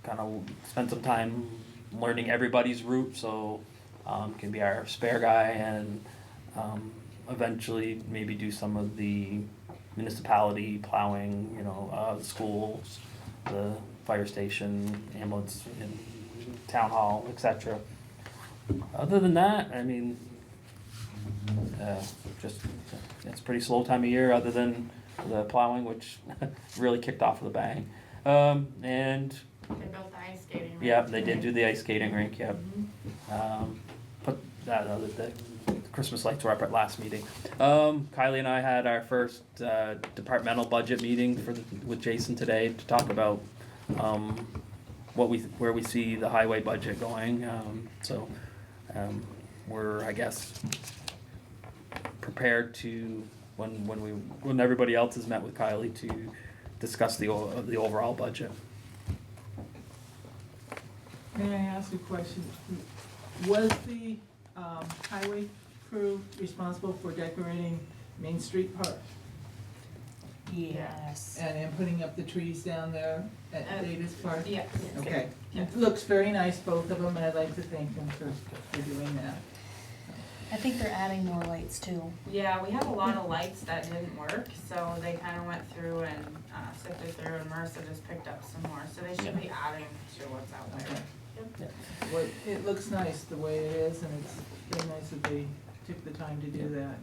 kind of spend some time learning everybody's route, so can be our spare guy and, eventually maybe do some of the municipality plowing, the schools, the fire station, ambulance, and town hall, etc. Other than that, I mean, just, it's a pretty slow time of year, other than the plowing, which really kicked off with a bang. And, They built the ice skating rink. yeah, they did do the ice skating rink, yep. Put that, the Christmas lights were up at last meeting. Kylie and I had our first, departmental budget meeting with Jason today to talk about, where we see the highway budget going, we're, I guess, prepared to, when everybody else has met with Kylie, to discuss the overall budget. May I ask a question? Was the highway crew responsible for decorating Main Street Park Yes. and putting up the trees down there at Davis Park? Yeah. Okay, it looks very nice, both of them, and I'd like to thank them for doing that. I think they're adding more lights too. Yeah, we have a lot of lights that didn't work, so they kind of went through and sifted through, and Marissa just picked up some more, so they should be adding to what's out there. Okay. Well, it looks nice the way it is, and it's very nice that they took the time to do that.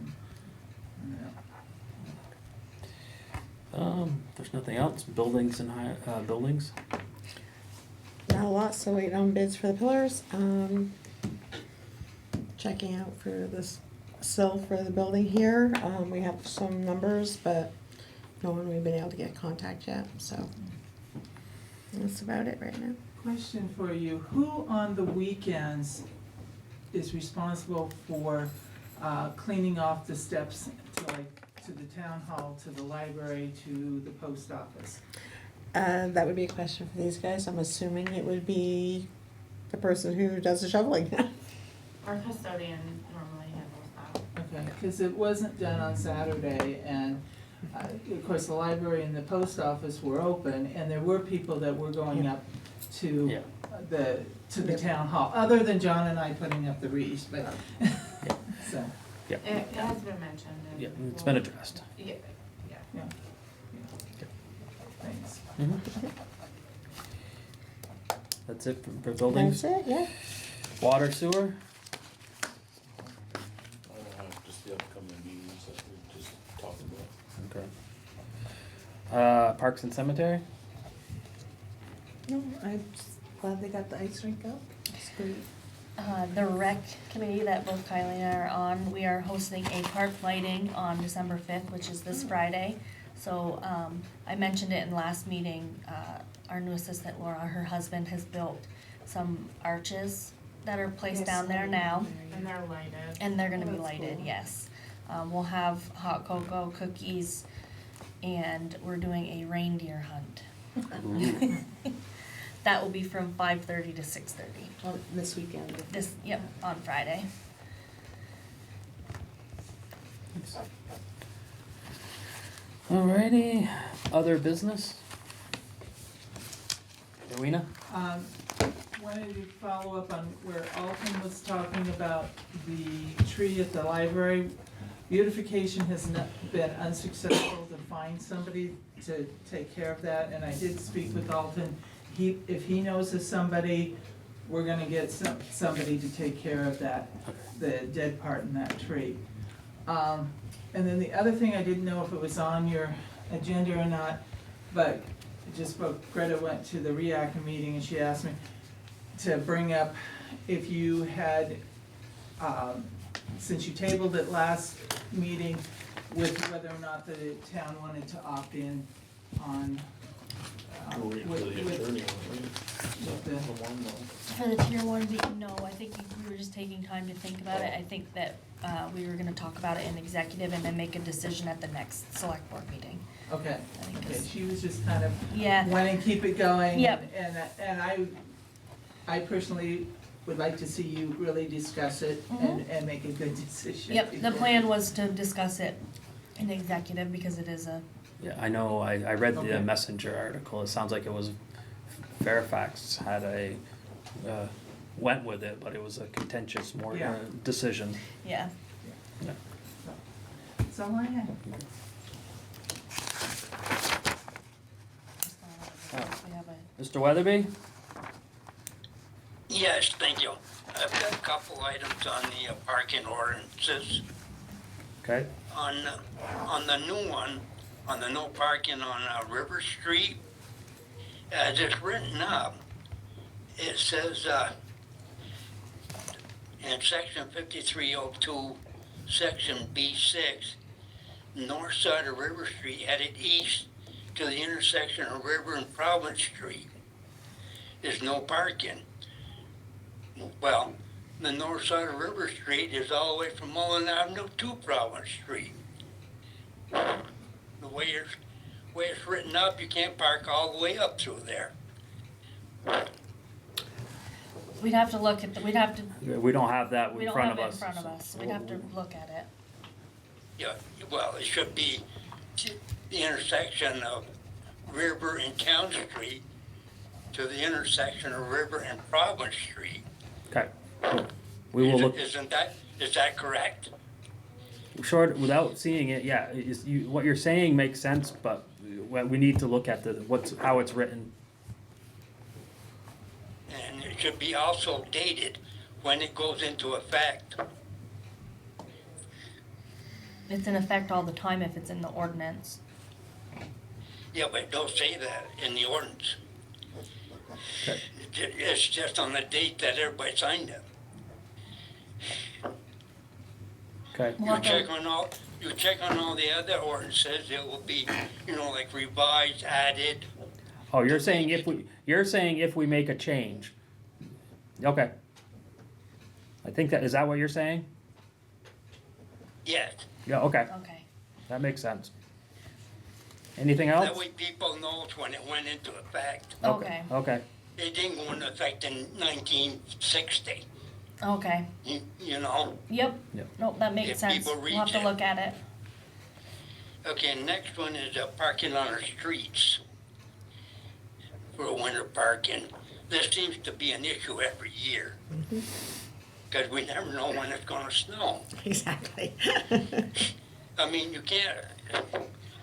There's nothing else, buildings and buildings. Not a lot, so waiting on bids for the pillars. Checking out for this sill for the building here. We have some numbers, but no one we've been able to get contact yet, so that's about it right now. Question for you, who on the weekends is responsible for cleaning off the steps to the town hall, to the library, to the post office? That would be a question for these guys. I'm assuming it would be the person who does the shoveling. Our custodian normally handles that. Okay, because it wasn't done on Saturday, and of course, the library and the post office were open, and there were people that were going up to the town hall, other than John and I putting up the wreaths, but, so, Yeah, It has been mentioned. And yeah, it's been addressed. Yeah, yeah. yeah. Thanks. That's it for buildings. That's it, yeah. Water, sewer. I don't have just the upcoming meetings that we just talked about. Okay. Parks and cemetery. No, I'm just glad they got the ice rink up. It's great. The rec committee that both Kylie and I are on, we are hosting a park lighting on December 5th, which is this Friday. So I mentioned it in last meeting, our new assistant Laura, her husband has built some arches that are placed down there now. And they're lighted. And they're gonna Oh, be that's lighted, cool. yes. We'll have hot cocoa, cookies, and we're doing a reindeer hunt. That will be from 5:30 to 6:30. Well, this weekend. Yep, on Friday. Alrighty, other business? Rowena? Wanted to follow up on where Alton was talking about the tree at the library. Beautification has not been unsuccessful to find somebody to take care of that, and I did speak with Alton. If he knows of somebody, we're gonna get somebody to take care of that, the dead part in that tree. And then the other thing, I didn't know if it was on your agenda or not, but I just spoke, Greta went to the REACA meeting and she asked me to bring up if you had, since you tabled it last meeting, with whether or not the town wanted to opt in on, We're waiting for the attorney, right? with the, The one, though. For the tier 1B, no, I think we were just taking time to think about it. I think that we were gonna talk about it in executive and then make a decision at the next select board meeting. okay, I think okay, it's- she was just kind of Yeah, wanting to keep it going. Yep. And I personally would like to see you really discuss it and make a good decision. yep, the before- plan was to discuss it in executive because it is a, Yeah, I know, I read the Okay. Messenger article, it sounds like it was Fairfax had went with it, but it was a contentious more, Yeah. decision. Yeah. That's all I have. We have a Mr. Weatherby? Yes, thank you. I've got a couple items on the parking ordinances. Okay, On the new one, on the no parking on River Street, as it's written up, it says in section 5302, section B6, north side of River Street headed east to the intersection of River and Province Street is no parking. Well, the north side of River Street is all the way from Mullen Avenue to Province Street. The way it's written up, you can't park all the way up through there. We'd have to look at we'd have to, we don't have that we in don't front have of it in us. front of us. We'd have to look at it. Yeah, well, it should be the intersection of River and Town Street to the intersection of River and Province Street. Okay, we will look, Is that correct? short, without seeing it, yeah, what you're saying makes sense, but we need to look at how it's written. And it should be also dated when it goes into effect. It's in effect all the time if it's in the ordinance. Yeah, but it don't say that in the ordinance. Okay. It's just on the date that everybody signed it. Okay, We'll have to- You check on all the other ordinances, it will be, like revised, added. oh, you're saying if we make a change? Okay. I think is that what you're saying? Yes, Yeah, okay, Okay. that makes sense. Anything that else? way people knows when it went into effect. Okay. Okay, It didn't go into effect in 1960, Okay. you know? Yep. Yep. Nope, that makes If sense. people We'll have to read it. look at it. Okay, next one is parking on our streets for winter parking. This seems to be an issue every year. Because we never know when it's gonna snow. Exactly. I mean, you can't,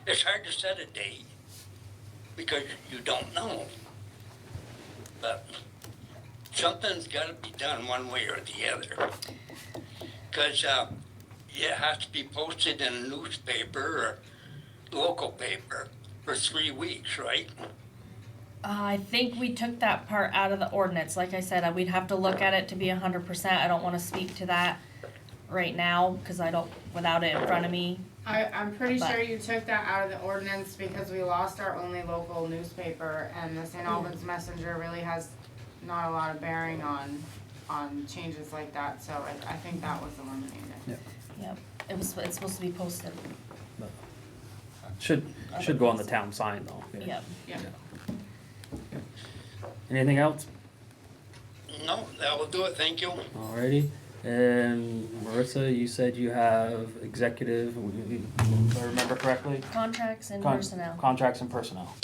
it's hard to set a date because you don't know. But something's gotta be done one way or the other. Because it has to be posted in a newspaper or local paper for 3 weeks, right? I think we took that part out of the ordinance. Like I said, we'd have to look at it to be 100%. I don't wanna speak to that right now, cause I don't, without it in front of me. I'm pretty But- sure you took that out of the ordinance because we lost our only local newspaper and the St. Albans Messenger really has not a lot of bearing on changes like that, so I think that was eliminated. Yep. It's supposed to be posted. should go on the town sign though. Yep. Yeah. Anything else? No, that will do it, thank you. Alrighty, and Marissa, you said you have executive, if I remember correctly? Contracts and Con- personnel. Contracts and personnel.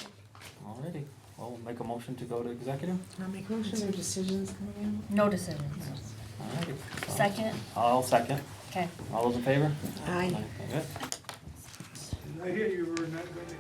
Alrighty, well, we'll make a motion to go to executive. I'll make a motion. There decisions coming No decisions. Alrighty. Second? I'll second. Okay. All those in favor? out. Aye. Okay. I hear you were not going to.